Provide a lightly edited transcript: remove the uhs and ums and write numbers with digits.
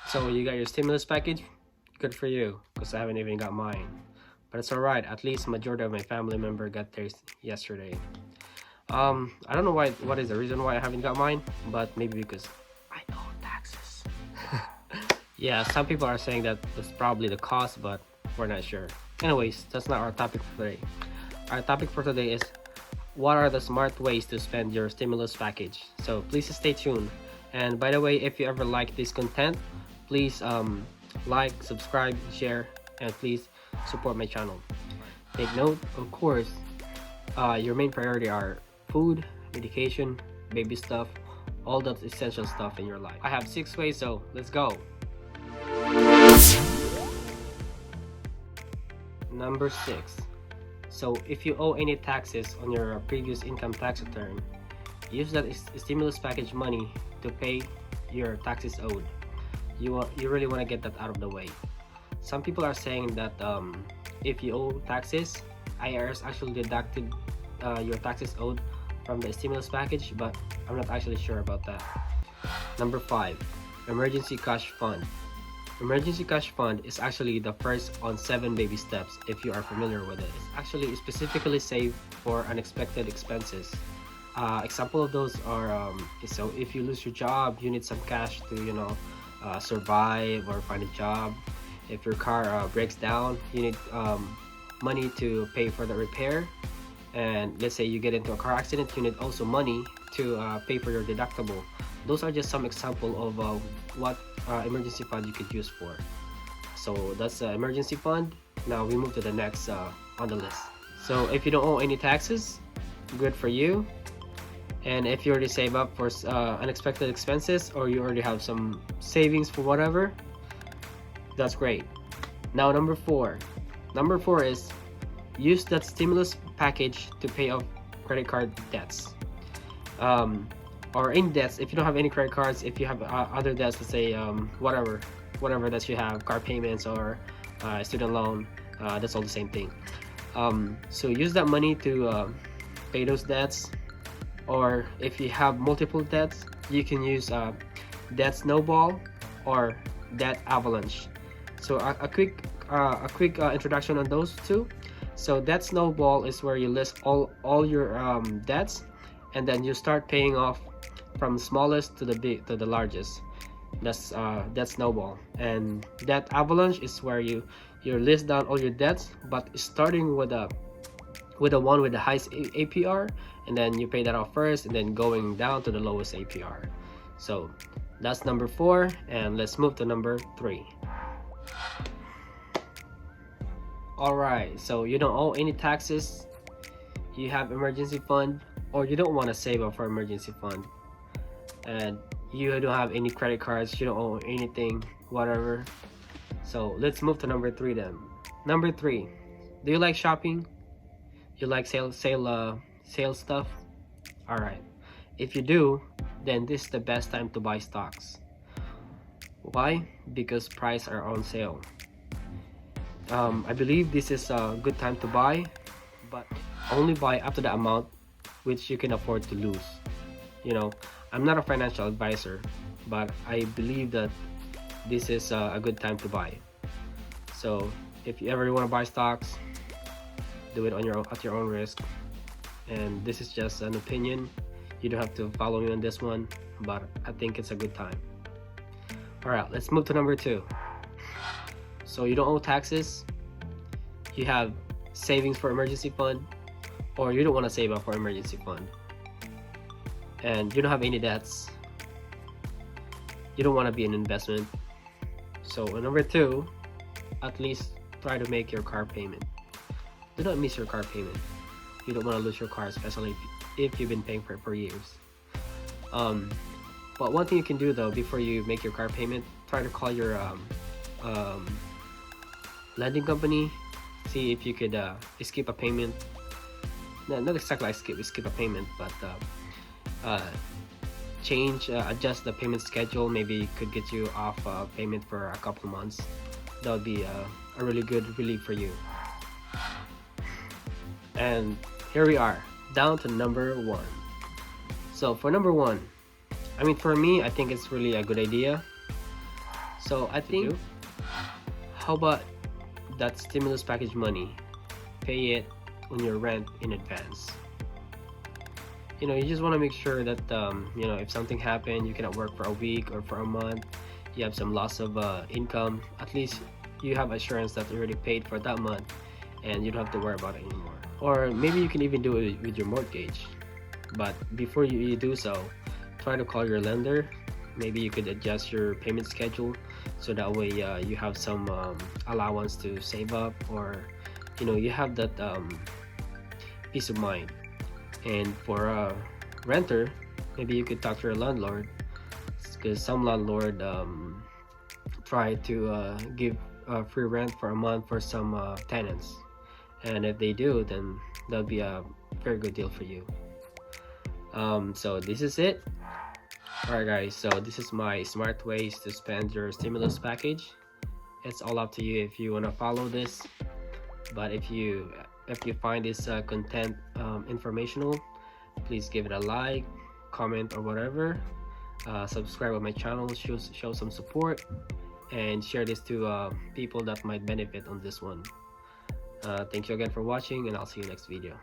So you got your stimulus package? Good for you, because I haven't even got mine. But it's alright, at least majority of my family member got theirs yesterday. I don't know what is the reason why I haven't got mine, but maybe because I owe taxes. Yeah, some people are saying that that's probably the cost, but we're not sure. Anyways, that's not our topic for today. Our topic for today is what are the smart ways to spend your stimulus package. So please stay tuned. And by the way, if you ever like this content, please like, subscribe, share, and please support my channel. Take note, of course, your main priority are food, medication, baby stuff, all that essential stuff in your life. I have 6 ways, so let's go. Number 6. So if you owe any taxes on your previous income tax return, use that stimulus package money to pay your taxes owed. You really want to get that out of the way. Some people are saying that if you owe taxes, IRS actually deducted your taxes owed from the stimulus package, but I'm not actually sure about that. Number 5, emergency cash fund. Emergency cash fund is actually the first on 7 baby steps if you are familiar with it. It's actually specifically saved for unexpected expenses. Example of those are so if you lose your job, you need some cash to survive or find a job. If your car breaks down, you need money to pay for the repair. And let's say you get into a car accident, you need also money to pay for your deductible. Those are just some example of what emergency fund you could use for. So that's the emergency fund. Now we move to the next on the list. So if you don't owe any taxes, good for you. And if you already save up for unexpected expenses, or you already have some savings for whatever, that's great. Now number 4 is use that stimulus package to pay off credit card debts, or in debts. If you don't have any credit cards, if you have other debts, let's say whatever that you have, car payments or student loan, that's all the same thing. So use that money to pay those debts. Or if you have multiple debts, you can use debt Snowball or debt Avalanche. So a quick introduction on those two. So debt Snowball is where you list all your debts, and then you start paying off from smallest to the largest. That's debt Snowball. And debt Avalanche is where you list down all your debts, but starting with the one with the highest APR, and then you pay that off first, and then going down to the lowest APR. So that's number 4, and let's move to number 3. Alright, so you don't owe any taxes, you have emergency fund, or you don't want to save up for emergency fund, and you don't have any credit cards, you don't owe anything, whatever. So let's move to number 3 then. Number 3, do you like shopping? You like sale stuff? Alright, if you do, then this is the best time to buy stocks. Why? Because prices are on sale. I believe this is a good time to buy, but only buy up to the amount which you can afford to lose. I'm not a financial advisor, but I believe that this is a good time to buy. So if you ever want to buy stocks, do it at your own risk. And this is just an opinion. You don't have to follow me on this one, but I think it's a good time. Alright, let's move to number 2. So you don't owe taxes, you have savings for emergency fund, or you don't want to save up for emergency fund, and you don't have any debts, you don't want to be an investment. So number 2, at least try to make your car payment. Do not miss your car payment. You don't want to lose your car, especially if you've been paying for it for years. But one thing you can do though, before you make your car payment, try to call your lending company, see if you could skip a payment. Not exactly skip a payment, but adjust the payment schedule. Maybe could get you off payment for a couple months. That would be a really good relief for you. And here we are, down to number 1. So for number 1, for me, I think it's really a good idea. So I think, how about that stimulus package money, pay it on your rent in advance. You just want to make sure that if something happened, you cannot work for a week or for a month, you have some loss of income, at least you have assurance that you already paid for that month and you don't have to worry about it anymore. Or maybe you can even do it with your mortgage. But before you do so, try to call your lender. Maybe you could adjust your payment schedule so that way you have some allowance to save up, or you have that peace of mind. And for a renter, maybe you could talk to your landlord, because some landlord try to give free rent for a month for some tenants, and if they do, then that'll be a very good deal for you. So this is it. Alright guys, so this is my smart ways to spend your stimulus package. It's all up to you if you want to follow this, but if you find this content informational, please give it a like, comment, or whatever. Subscribe on my channel, show some support, and share this to people that might benefit on this one. Thank you again for watching, and I'll see you next video.